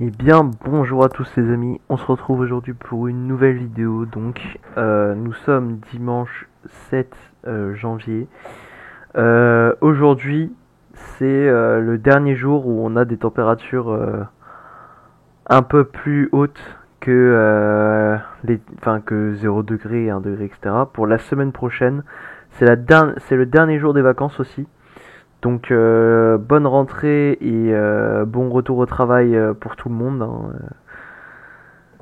Eh bien, bonjour à tous les amis, on se retrouve aujourd'hui pour une nouvelle vidéo. Nous sommes dimanche 7 janvier. Aujourd'hui, c'est le dernier jour où on a des températures un peu plus hautes que, que 0 degré, 1 degré, etc. Pour la semaine prochaine, c'est le dernier jour des vacances aussi. Bonne rentrée et bon retour au travail pour tout le monde, hein.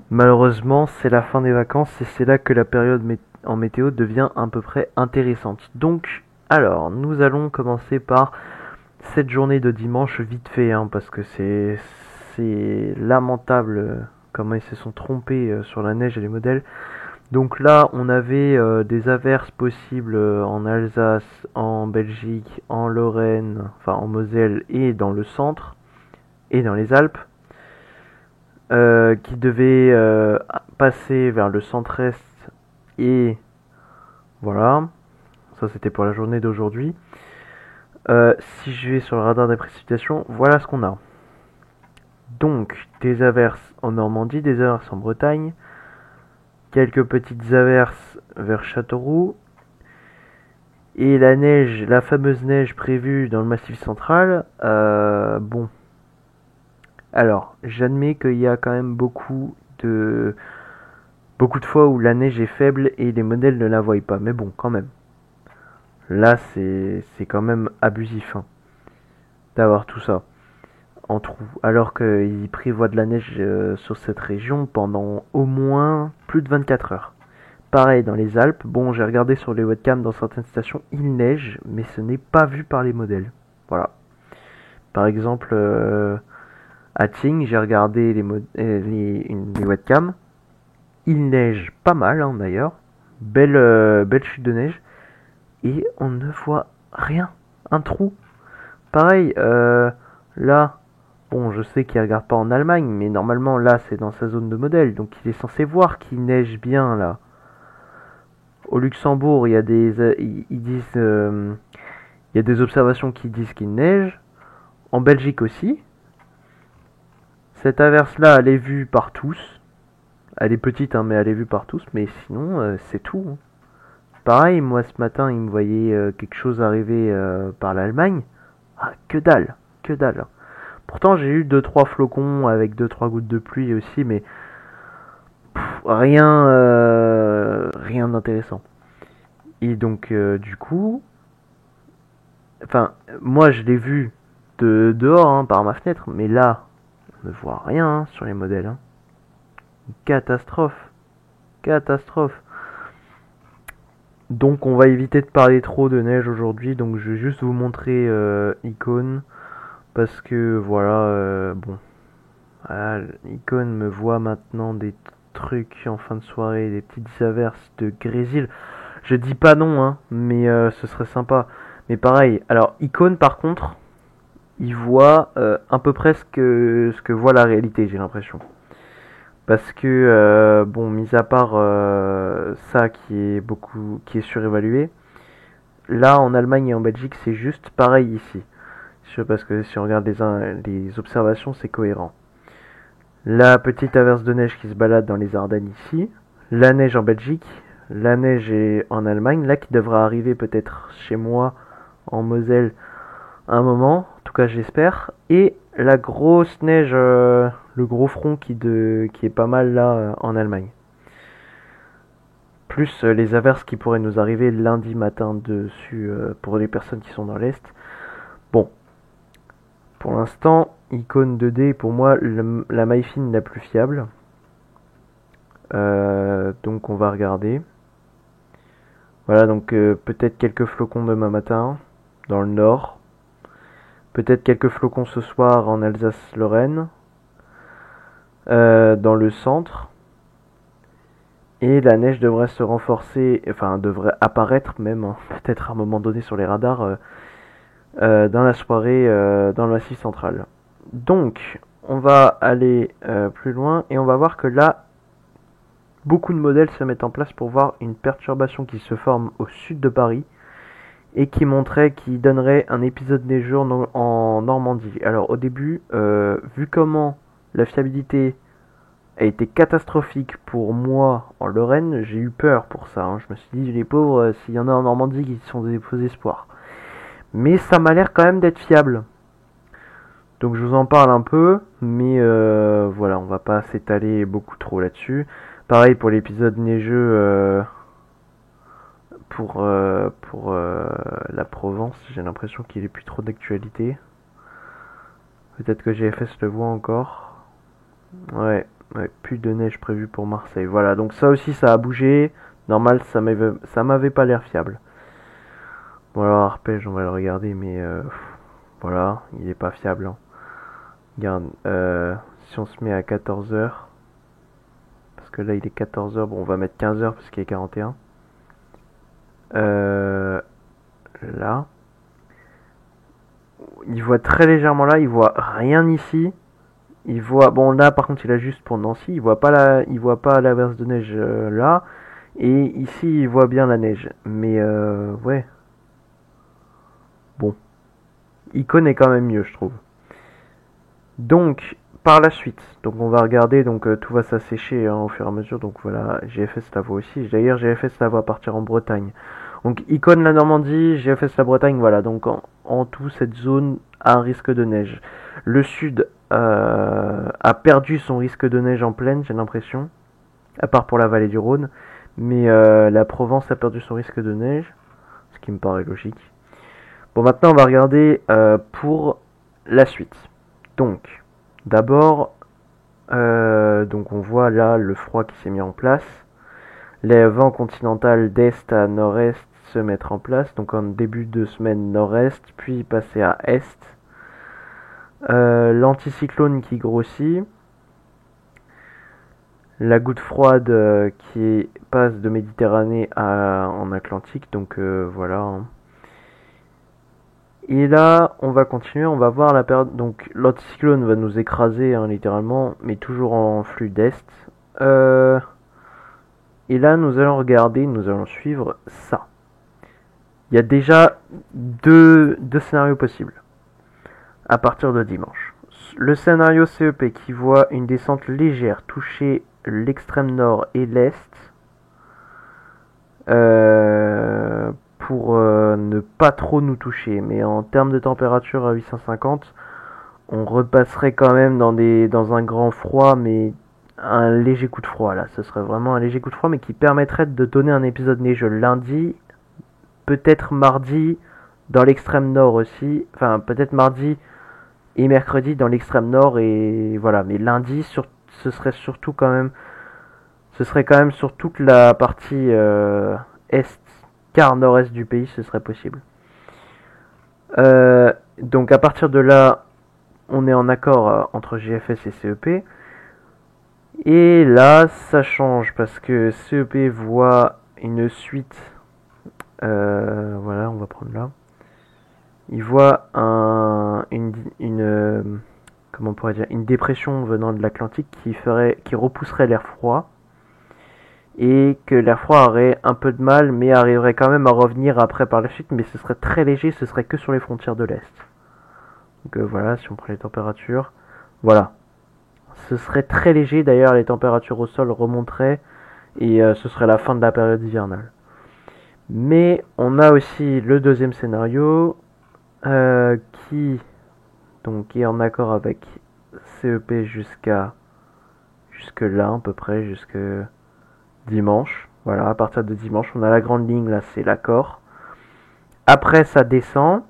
Malheureusement, c'est la fin des vacances et c'est là que la période en météo devient à peu près intéressante. Nous allons commencer par cette journée de dimanche vite fait, hein, parce que c'est lamentable comment ils se sont trompés sur la neige et les modèles. Donc là, on avait des averses possibles en Alsace, en Belgique, en Lorraine, enfin en Moselle et dans le centre et dans les Alpes, qui devaient passer vers le centre-est et voilà. Ça c'était pour la journée d'aujourd'hui. Si je vais sur le radar des précipitations, voilà ce qu'on a. Donc des averses en Normandie, des averses en Bretagne, quelques petites averses vers Châteauroux. Et la neige, la fameuse neige prévue dans le Massif central, bon. Alors, j'admets qu'il y a quand même beaucoup de fois où la neige est faible et les modèles ne la voient pas. Mais bon, quand même. Là, c'est quand même abusif, hein, d'avoir tout ça en trou. Alors qu'ils prévoient de la neige sur cette région pendant au moins plus de 24 heures. Pareil dans les Alpes, bon j'ai regardé sur les webcams dans certaines stations, il neige, mais ce n'est pas vu par les modèles. Voilà. Par exemple, à Tignes, j'ai regardé les webcams, il neige pas mal hein, d'ailleurs, belle chute de neige, et on ne voit rien, un trou. Pareil, là, bon je sais qu'il regarde pas en Allemagne, mais normalement là c'est dans sa zone de modèle, donc il est censé voir qu'il neige bien là. Au Luxembourg, il y a ils disent, il y a des observations qui disent qu'il neige. En Belgique aussi. Cette averse-là, elle est vue par tous. Elle est petite, hein, mais elle est vue par tous. Mais sinon, c'est tout, hein. Pareil, moi ce matin, il me voyait quelque chose arriver par l'Allemagne. Ah, que dalle, que dalle. Pourtant, j'ai eu deux trois flocons avec deux trois gouttes de pluie aussi, mais rien d'intéressant. Et du coup, enfin, moi je l'ai vu de dehors hein, par ma fenêtre, mais là, on ne voit rien hein, sur les modèles, hein. Catastrophe, catastrophe. Donc on va éviter de parler trop de neige aujourd'hui, donc je vais juste vous montrer Icône, parce que voilà, bon, voilà, Icône me voit maintenant des trucs en fin de soirée, des petites averses de grésil. Je dis pas non, hein, mais ce serait sympa. Mais pareil, alors Icône par contre, il voit à peu près ce que voit la réalité, j'ai l'impression. Parce que, bon, mis à part ça qui est surévalué, là en Allemagne et en Belgique, c'est juste pareil ici. Parce que si on regarde les observations, c'est cohérent. La petite averse de neige qui se balade dans les Ardennes ici, la neige en Belgique, la neige est en Allemagne, là qui devra arriver peut-être chez moi en Moselle un moment, en tout cas j'espère, et la grosse neige, le gros front qui est pas mal là en Allemagne. Plus les averses qui pourraient nous arriver lundi matin dessus pour les personnes qui sont dans l'Est. Bon, pour l'instant, icône 2D pour moi la maille fine la plus fiable. Donc on va regarder. Voilà, donc peut-être quelques flocons demain matin dans le nord. Peut-être quelques flocons ce soir en Alsace-Lorraine. Dans le centre. Et la neige devrait se renforcer, enfin devrait apparaître même, hein, peut-être à un moment donné sur les radars, dans la soirée dans le massif central. Donc, on va aller plus loin et on va voir que là, beaucoup de modèles se mettent en place pour voir une perturbation qui se forme au sud de Paris et qui donnerait un épisode neigeux en Normandie. Alors au début, vu comment la fiabilité a été catastrophique pour moi en Lorraine, j'ai eu peur pour ça, hein. Je me suis dit, les pauvres, s'il y en a en Normandie qui sont des faux espoirs. Mais ça m'a l'air quand même d'être fiable. Donc je vous en parle un peu, mais voilà, on va pas s'étaler beaucoup trop là-dessus. Pareil pour l'épisode neigeux pour la Provence, j'ai l'impression qu'il est plus trop d'actualité. Peut-être que GFS le voit encore. Ouais, ouais, plus de neige prévue pour Marseille. Voilà, donc ça aussi ça a bougé. Normal, ça m'avait pas l'air fiable. Bon alors Arpège, on va le regarder, mais voilà, il est pas fiable, hein. Regarde, si on se met à 14 h, parce que là il est 14 h, bon on va mettre 15 h parce qu'il est 41. Là, il voit très légèrement là, il voit rien ici. Il voit, bon là par contre il ajuste pour Nancy, il voit pas l'averse de neige là. Et ici il voit bien la neige. Mais ouais, bon, il connaît quand même mieux je trouve. Donc par la suite, donc on va regarder, donc tout va s'assécher, hein, au fur et à mesure. Donc voilà, GFS la voit aussi. D'ailleurs GFS la voit partir en Bretagne. Donc Icône la Normandie, GFS la Bretagne, voilà. Donc en tout cette zone a un risque de neige. Le sud a perdu son risque de neige en plaine, j'ai l'impression, à part pour la vallée du Rhône. Mais la Provence a perdu son risque de neige, ce qui me paraît logique. Bon, maintenant on va regarder pour la suite. Donc, d'abord, donc on voit là le froid qui s'est mis en place. Les vents continentaux d'est à nord-est se mettre en place. Donc en début de semaine nord-est, puis passer à est. L'anticyclone qui grossit. La goutte froide qui passe de Méditerranée en Atlantique. Donc voilà, hein. Et là, on va continuer, on va voir la période. Donc l'anticyclone va nous écraser, hein, littéralement, mais toujours en flux d'est. Et là, nous allons regarder, nous allons suivre ça. Il y a déjà deux scénarios possibles à partir de dimanche. Le scénario CEP qui voit une descente légère toucher l'extrême nord et l'est pour ne pas trop nous toucher. Mais en termes de température à 850, on repasserait quand même dans un grand froid, mais un léger coup de froid là. Ce serait vraiment un léger coup de froid, mais qui permettrait de donner un épisode neigeux lundi, peut-être mardi dans l'extrême nord aussi. Enfin, peut-être mardi et mercredi dans l'extrême nord, et voilà. Mais lundi, ce serait surtout quand même. Ce serait quand même sur toute la partie est, quart nord-est du pays, ce serait possible. Donc à partir de là, on est en accord entre GFS et CEP. Et là, ça change parce que CEP voit une suite. Voilà, on va prendre là. Il voit comment on pourrait dire, une dépression venant de l'Atlantique qui repousserait l'air froid, et que l'air froid aurait un peu de mal, mais arriverait quand même à revenir après par la suite, mais ce serait très léger, ce serait que sur les frontières de l'Est. Donc voilà, si on prend les températures, voilà. Ce serait très léger, d'ailleurs les températures au sol remonteraient, et ce serait la fin de la période hivernale. Mais on a aussi le deuxième scénario, qui est en accord avec CEP jusque là à peu près, jusque dimanche. Voilà, à partir de dimanche, on a la grande ligne, là c'est l'accord. Après ça descend,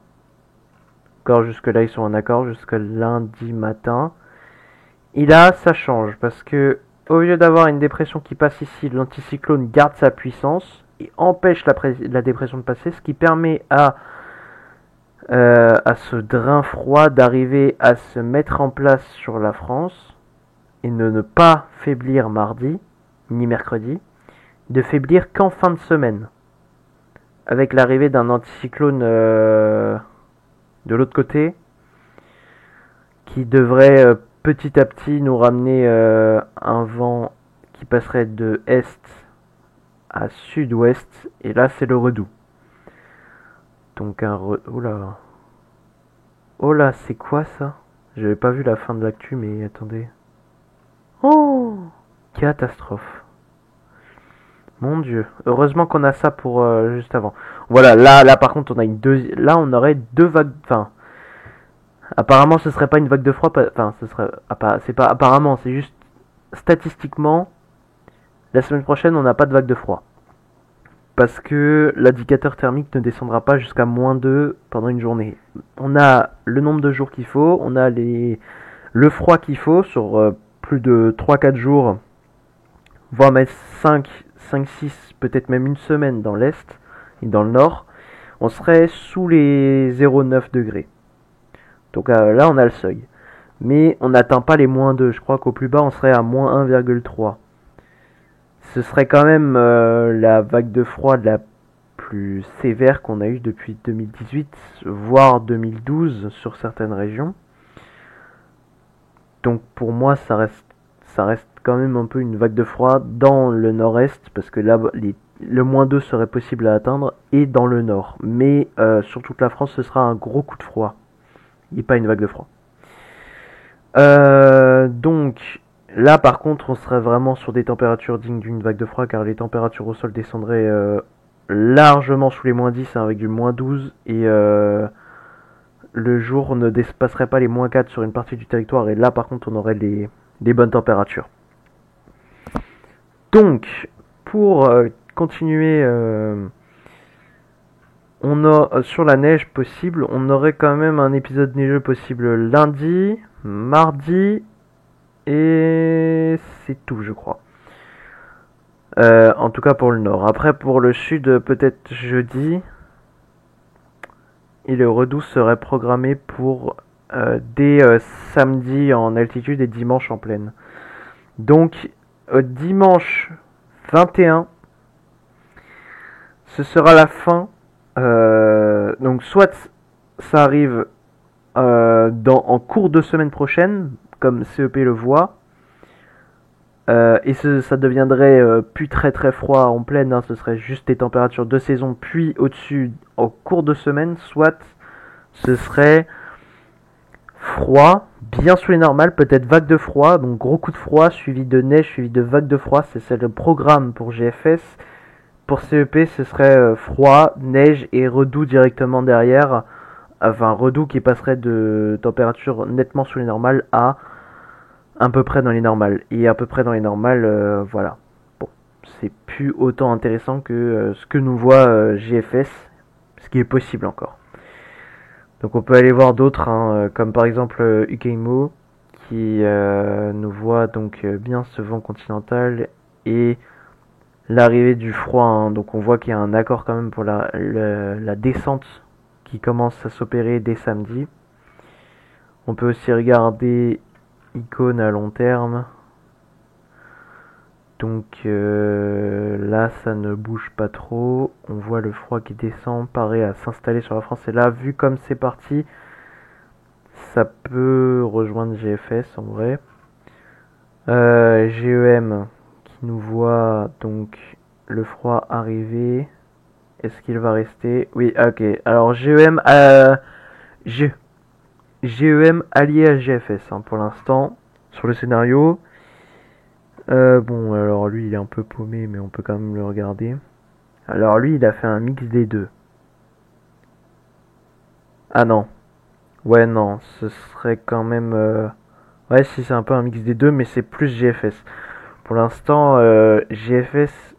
encore jusque là ils sont en accord, jusque lundi matin. Et là ça change, parce que au lieu d'avoir une dépression qui passe ici, l'anticyclone garde sa puissance et empêche la dépression de passer, ce qui permet à ce drain froid d'arriver à se mettre en place sur la France et de ne pas faiblir mardi ni mercredi, de faiblir qu'en fin de semaine, avec l'arrivée d'un anticyclone de l'autre côté qui devrait petit à petit nous ramener un vent qui passerait de est à sud-ouest, et là c'est le redout. Donc oh là, c'est quoi ça? J'avais pas vu la fin de l'actu, mais attendez. catastrophe. Mon Dieu. Heureusement qu'on a ça pour juste avant. Voilà, là par contre on a une deuxième. Là on aurait deux vagues. Enfin, apparemment ce serait pas une vague de froid. Enfin, ce serait. C'est pas apparemment, c'est juste statistiquement. La semaine prochaine on n'a pas de vague de froid. Parce que l'indicateur thermique ne descendra pas jusqu'à -2 pendant une journée. On a le nombre de jours qu'il faut, on a le froid qu'il faut sur plus de 3-4 jours, voire même 5-6, peut-être même une semaine dans l'Est et dans le Nord. On serait sous les 0,9 degrés. Donc là on a le seuil. Mais on n'atteint pas les -2, je crois qu'au plus bas on serait à -1,3. Ce serait quand même la vague de froid la plus sévère qu'on a eue depuis 2018, voire 2012 sur certaines régions. Donc pour moi, ça reste quand même un peu une vague de froid dans le nord-est, parce que là, le -2 serait possible à atteindre, et dans le nord. Mais sur toute la France, ce sera un gros coup de froid, et pas une vague de froid. Donc... Là, par contre, on serait vraiment sur des températures dignes d'une vague de froid, car les températures au sol descendraient largement sous les -10, hein, avec du -12, et le jour ne dépasserait pas les -4 sur une partie du territoire, et là, par contre, on aurait des bonnes températures. Donc, pour continuer, on a sur la neige possible, on aurait quand même un épisode neigeux possible lundi, mardi, et c'est tout, je crois. En tout cas pour le nord. Après, pour le sud, peut-être jeudi. Et le redout serait programmé pour dès samedi en altitude et dimanche en plaine. Donc, dimanche 21, ce sera la fin. Donc, soit ça arrive en cours de semaine prochaine, comme CEP le voit, et ça deviendrait plus très très froid en pleine, hein, ce serait juste des températures de saison, puis au-dessus en cours de semaine, soit ce serait froid, bien sous les normales, peut-être vague de froid, donc gros coup de froid, suivi de neige, suivi de vague de froid, c'est le programme pour GFS. Pour CEP, ce serait froid, neige et redout directement derrière. Enfin, redout qui passerait de température nettement sous les normales à peu près dans les normales. Et à peu près dans les normales, voilà. Bon, c'est plus autant intéressant que ce que nous voit GFS, ce qui est possible encore. Donc on peut aller voir d'autres, hein, comme par exemple Ukeimo, qui nous voit donc bien ce vent continental et l'arrivée du froid. Hein. Donc on voit qu'il y a un accord quand même pour la descente qui commence à s'opérer dès samedi. On peut aussi regarder Icône à long terme. Donc là ça ne bouge pas trop. On voit le froid qui descend, paraît à s'installer sur la France. Et là, vu comme c'est parti, ça peut rejoindre GFS en vrai. GEM qui nous voit donc le froid arriver. Est-ce qu'il va rester? Oui, ok. Alors GEM GEM allié à GFS hein, pour l'instant sur le scénario. Bon, alors lui il est un peu paumé, mais on peut quand même le regarder. Alors lui il a fait un mix des deux. Ah non. Ouais, non, ce serait quand même. Ouais, si c'est un peu un mix des deux, mais c'est plus GFS. Pour l'instant, GFS.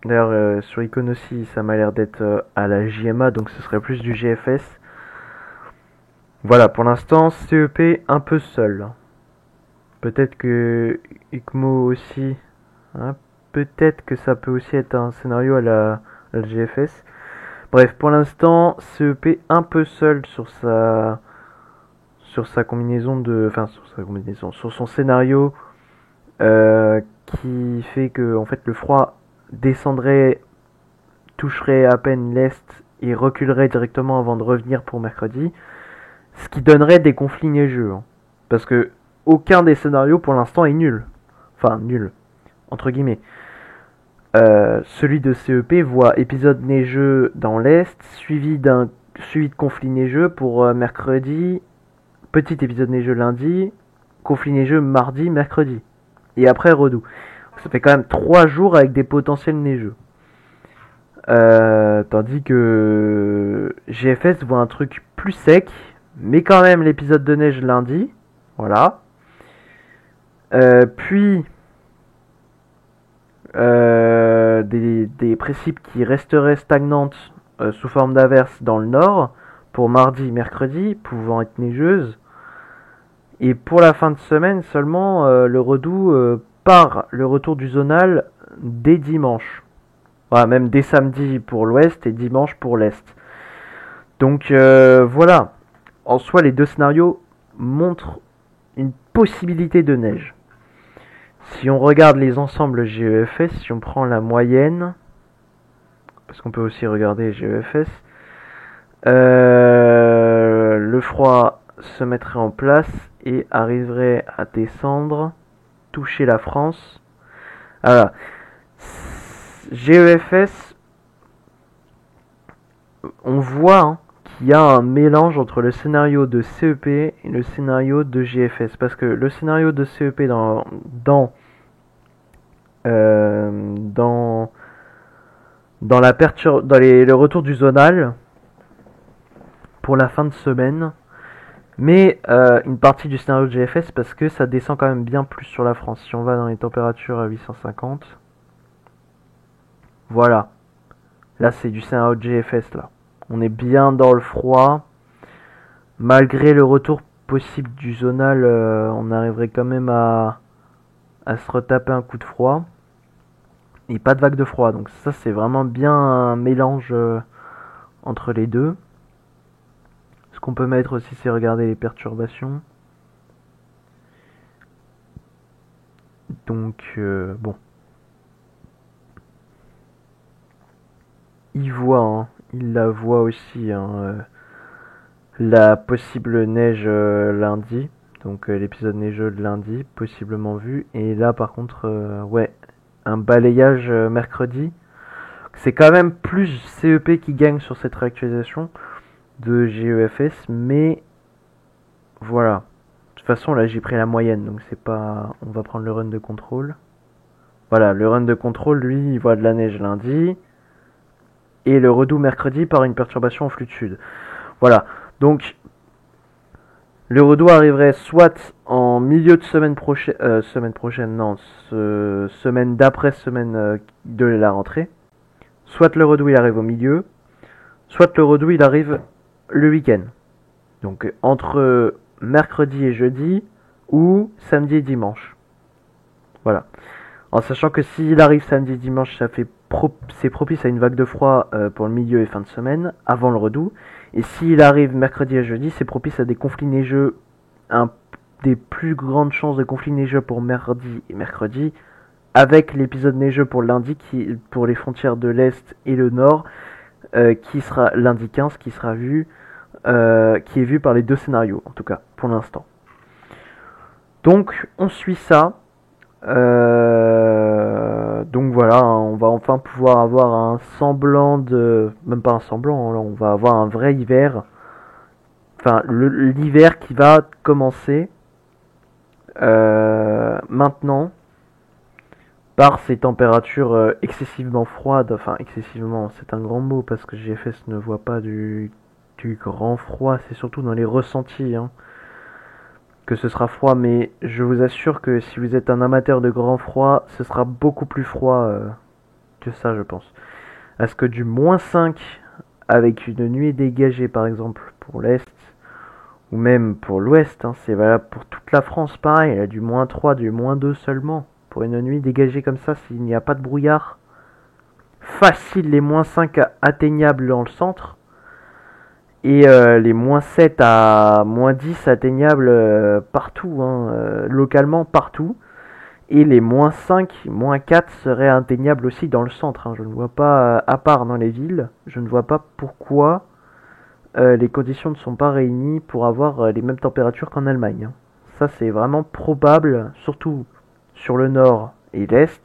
D'ailleurs, sur Icon aussi, ça m'a l'air d'être à la JMA, donc ce serait plus du GFS. Voilà, pour l'instant, CEP un peu seul. Peut-être que ICMO aussi. Hein, peut-être que ça peut aussi être un scénario à la GFS. Bref, pour l'instant, CEP un peu seul sur sa combinaison de. Enfin, sur son scénario qui fait que en fait le froid descendrait, toucherait à peine l'est et reculerait directement avant de revenir pour mercredi. Ce qui donnerait des conflits neigeux. Hein. Parce que aucun des scénarios pour l'instant est nul. Enfin, nul. Entre guillemets. Celui de CEP voit épisode neigeux dans l'Est, suivi de conflit neigeux pour mercredi, petit épisode neigeux lundi, conflit neigeux mardi, mercredi. Et après redout. ça fait quand même 3 jours avec des potentiels neigeux. Tandis que GFS voit un truc plus sec, mais quand même l'épisode de neige lundi. Voilà. Puis des précipes qui resteraient stagnantes sous forme d'averses dans le nord pour mardi, mercredi, pouvant être neigeuses. Et pour la fin de semaine seulement, le Redout part le retour du zonal dès dimanche. Voilà, même dès samedi pour l'ouest et dimanche pour l'est. Donc voilà, en soi les deux scénarios montrent une possibilité de neige. Si on regarde les ensembles GEFS, si on prend la moyenne, parce qu'on peut aussi regarder GEFS, le froid se mettrait en place et arriverait à descendre, toucher la France. Voilà. GEFS, on voit qu'il y a un mélange entre le scénario de CEP et le scénario de GFS. Parce que le scénario de CEP dans le retour du zonal pour la fin de semaine, mais une partie du scénario de GFS parce que ça descend quand même bien plus sur la France. Si on va dans les températures à 850, voilà. Là c'est du scénario de GFS là. On est bien dans le froid. Malgré le retour possible du zonal, on arriverait quand même à se retaper un coup de froid. Et pas de vague de froid. Donc ça c'est vraiment bien un mélange entre les deux. Ce qu'on peut mettre aussi c'est regarder les perturbations. Donc bon. Il la voit aussi la possible neige lundi. Donc l'épisode neigeux de lundi, possiblement vu. Et là par contre, ouais, un balayage mercredi. C'est quand même plus CEP qui gagne sur cette réactualisation de GEFS, mais voilà. De toute façon là j'ai pris la moyenne, donc c'est pas. On va prendre le run de contrôle. Voilà, le run de contrôle, lui, il voit de la neige lundi. Et le Redout mercredi par une perturbation en flux de sud. Voilà, donc le Redout arriverait soit en milieu de semaine prochaine, non, semaine d'après semaine de la rentrée, soit le Redout il arrive au milieu, soit le Redout il arrive le week-end. Donc entre mercredi et jeudi ou samedi et dimanche. Voilà. En sachant que s'il arrive samedi et dimanche, c'est propice à une vague de froid pour le milieu et fin de semaine, avant le Redout. Et s'il arrive mercredi et jeudi, c'est propice à des conflits neigeux, des plus grandes chances de conflits neigeux pour mardi et mercredi, avec l'épisode neigeux pour lundi, pour les frontières de l'Est et le Nord, qui sera lundi 15, qui est vu par les deux scénarios, en tout cas, pour l'instant. Donc, on suit ça. Donc voilà, on va enfin pouvoir avoir un semblant de... Même pas un semblant, là, on va avoir un vrai hiver. Enfin, l'hiver qui va commencer maintenant par ces températures excessivement froides. Enfin, excessivement, c'est un grand mot parce que GFS ne voit pas du grand froid, c'est surtout dans les ressentis que ce sera froid, mais je vous assure que si vous êtes un amateur de grand froid, ce sera beaucoup plus froid que ça, je pense. Est-ce que du -5 avec une nuit dégagée, par exemple, pour l'Est, ou même pour l'Ouest, c'est valable pour toute la France, pareil, il y a du -3, du -2 seulement, pour une nuit dégagée comme ça, s'il n'y a pas de brouillard. Facile, les -5 atteignables dans le centre, et les -7 à -10 atteignables partout, localement partout. Et les -5, -4 seraient atteignables aussi dans le centre. Je ne vois pas, à part dans les villes, je ne vois pas pourquoi les conditions ne sont pas réunies pour avoir les mêmes températures qu'en Allemagne. Ça c'est vraiment probable, surtout sur le nord et l'est.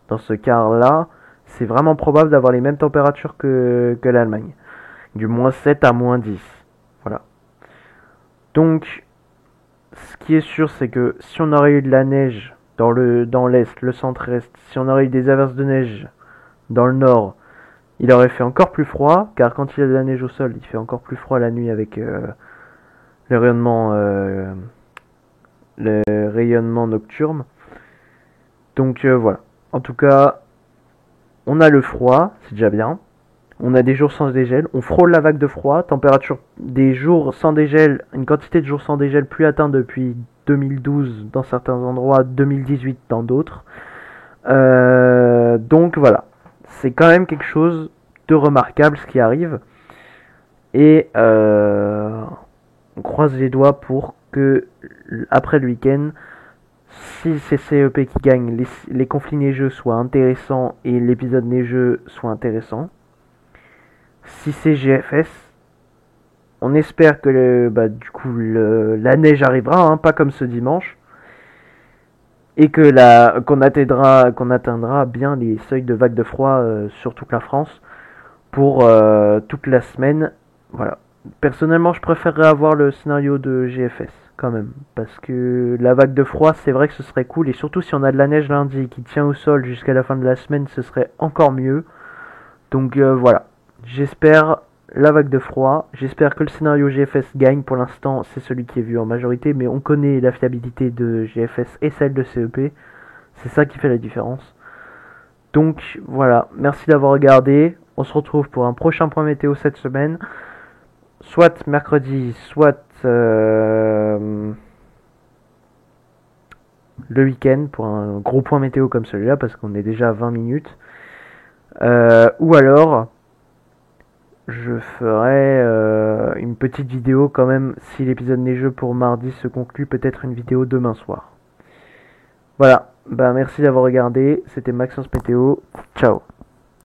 Dans ce cas-là, c'est vraiment probable d'avoir les mêmes températures que l'Allemagne. Du -7 à -10. Voilà. Donc, ce qui est sûr, c'est que si on aurait eu de la neige dans l'est, le centre-est, si on aurait eu des averses de neige dans le nord, il aurait fait encore plus froid, car quand il y a de la neige au sol, il fait encore plus froid la nuit avec le rayonnement, le rayonnement nocturne. Donc voilà. En tout cas, on a le froid, c'est déjà bien. On a des jours sans dégel, on frôle la vague de froid, température des jours sans dégel, une quantité de jours sans dégel plus atteinte depuis 2012 dans certains endroits, 2018 dans d'autres. Donc voilà, c'est quand même quelque chose de remarquable ce qui arrive. Et on croise les doigts pour que après le week-end, si c'est CEP qui gagne, les conflits neigeux soient intéressants et l'épisode neigeux soit intéressant. Si c'est GFS, on espère que du coup la neige arrivera, hein, pas comme ce dimanche, et que qu'on atteindra bien les seuils de vague de froid sur toute la France pour toute la semaine. Voilà. Personnellement, je préférerais avoir le scénario de GFS quand même, parce que la vague de froid, c'est vrai que ce serait cool, et surtout si on a de la neige lundi qui tient au sol jusqu'à la fin de la semaine, ce serait encore mieux. Donc voilà. J'espère la vague de froid. J'espère que le scénario GFS gagne. Pour l'instant, c'est celui qui est vu en majorité, mais on connaît la fiabilité de GFS et celle de CEP. C'est ça qui fait la différence. Donc voilà, merci d'avoir regardé. On se retrouve pour un prochain point météo cette semaine. Soit mercredi, soit le week-end pour un gros point météo comme celui-là, parce qu'on est déjà à 20 minutes. Ou alors je ferai une petite vidéo quand même si l'épisode neigeux pour mardi se conclut, peut-être une vidéo demain soir. Voilà, merci d'avoir regardé, c'était Maxence Météo, ciao.